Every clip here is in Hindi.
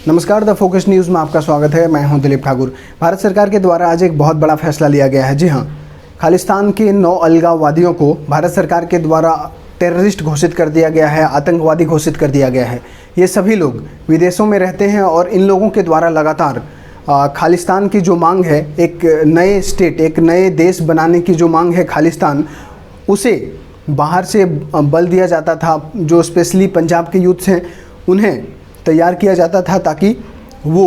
नमस्कार, द फोकस न्यूज़ में आपका स्वागत है। मैं हूं दिलीप ठाकुर। भारत सरकार के द्वारा आज एक बहुत बड़ा फैसला लिया गया है। जी हां, खालिस्तान के 9 अलगाववादियों को भारत सरकार के द्वारा टेररिस्ट घोषित कर दिया गया है, आतंकवादी घोषित कर दिया गया है। ये सभी लोग विदेशों में रहते हैं और इन लोगों के द्वारा लगातार खालिस्तान की जो मांग है, एक नए स्टेट, एक नए देश बनाने की जो मांग है खालिस्तान, उसे बाहर से बल दिया जाता था। जो स्पेशली पंजाब के यूथ हैं उन्हें तैयार किया जाता था ताकि वो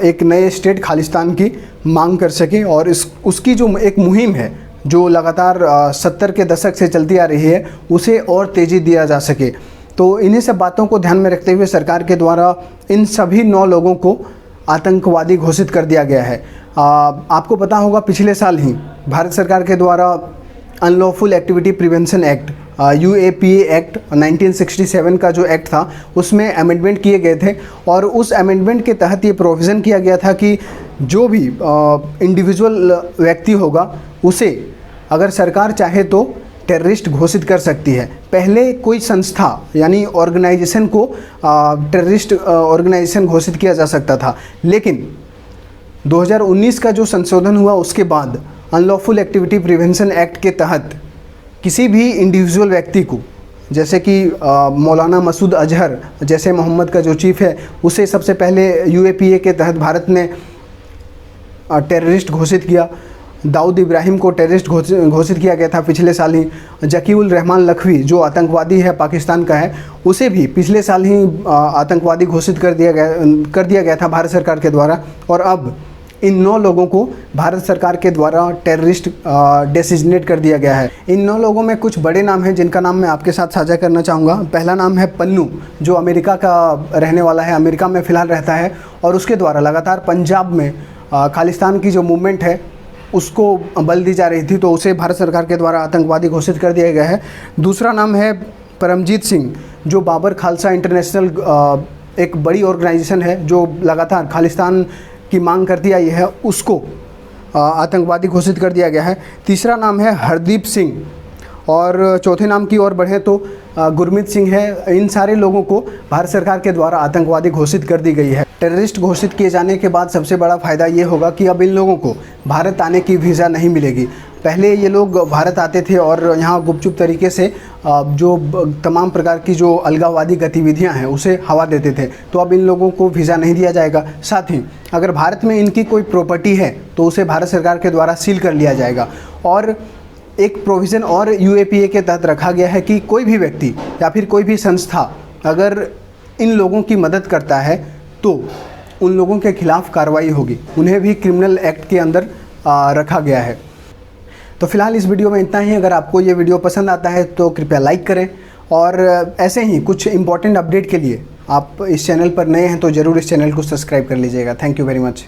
एक नए स्टेट खालिस्तान की मांग कर सके। और उसकी जो एक मुहिम है जो लगातार 70 के दशक से चलती आ रही है, उसे और तेज़ी दिया जा सके। तो इन्हीं सब बातों को ध्यान में रखते हुए सरकार के द्वारा इन सभी 9 लोगों को आतंकवादी घोषित कर दिया गया है। आपको पता होगा, पिछले साल ही भारत सरकार के द्वारा unlawful activity prevention act, UAPA act 1967 का जो एक्ट था, उसमें अमेंडमेंट किए गए थे। और उस अमेंडमेंट के तहत ये प्रोविज़न किया गया था कि जो भी इंडिविजुअल व्यक्ति होगा, उसे अगर सरकार चाहे तो टेररिस्ट घोषित कर सकती है। पहले कोई संस्था यानी ऑर्गेनाइजेशन को टेररिस्ट ऑर्गेनाइजेशन घोषित किया जा सकता था, लेकिन 2019 का जो संशोधन हुआ उसके बाद अनलॉफुल एक्टिविटी प्रिवेंशन एक्ट के तहत किसी भी इंडिविजुअल व्यक्ति को, जैसे कि मौलाना मसूद अजहर जैसे मोहम्मद का जो चीफ है, उसे सबसे पहले UAPA के तहत भारत ने टेररिस्ट घोषित किया। दाऊद इब्राहिम को टेररिस्ट घोषित किया गया था पिछले साल ही। जकीउल रहमान लखवी जो आतंकवादी है, पाकिस्तान का है, उसे भी पिछले साल ही आतंकवादी घोषित कर दिया गया था भारत सरकार के द्वारा। और अब इन 9 लोगों को भारत सरकार के द्वारा टेररिस्ट डेसिग्नेट कर दिया गया है। इन 9 लोगों में कुछ बड़े नाम हैं जिनका नाम मैं आपके साथ साझा करना चाहूँगा। पहला नाम है पन्नू, जो अमेरिका का रहने वाला है, अमेरिका में फ़िलहाल रहता है, और उसके द्वारा लगातार पंजाब में खालिस्तान की जो मूवमेंट है उसको बल दी जा रही थी, तो उसे भारत सरकार के द्वारा आतंकवादी घोषित कर दिया गया है। दूसरा नाम है परमजीत सिंह, जो बाबर खालसा इंटरनेशनल एक बड़ी ऑर्गेनाइजेशन है जो लगातार खालिस्तान की मांग करती आई है, उसको आतंकवादी घोषित कर दिया गया है। तीसरा नाम है हरदीप सिंह, और चौथे नाम की ओर बढ़े तो गुरमीत सिंह है। इन सारे लोगों को भारत सरकार के द्वारा आतंकवादी घोषित कर दी गई है। टेररिस्ट घोषित किए जाने के बाद सबसे बड़ा फ़ायदा ये होगा कि अब इन लोगों को भारत आने की वीज़ा नहीं मिलेगी। पहले ये लोग भारत आते थे और यहाँ गुपचुप तरीके से जो तमाम प्रकार की जो अलगाववादी गतिविधियाँ हैं उसे हवा देते थे, तो अब इन लोगों को वीज़ा नहीं दिया जाएगा। साथ ही अगर भारत में इनकी कोई प्रॉपर्टी है तो उसे भारत सरकार के द्वारा सील कर लिया जाएगा। और एक प्रोविज़न और UAPA के तहत रखा गया है कि कोई भी व्यक्ति या फिर कोई भी संस्था अगर इन लोगों की मदद करता है तो उन लोगों के खिलाफ़ कार्रवाई होगी। उन्हें भी क्रिमिनल एक्ट के अंदर रखा गया है। तो फिलहाल इस वीडियो में इतना ही। अगर आपको ये वीडियो पसंद आता है तो कृपया लाइक करें, और ऐसे ही कुछ इंपॉर्टेंट अपडेट के लिए आप इस चैनल पर नए हैं तो ज़रूर इस चैनल को सब्सक्राइब कर लीजिएगा। Thank you very much.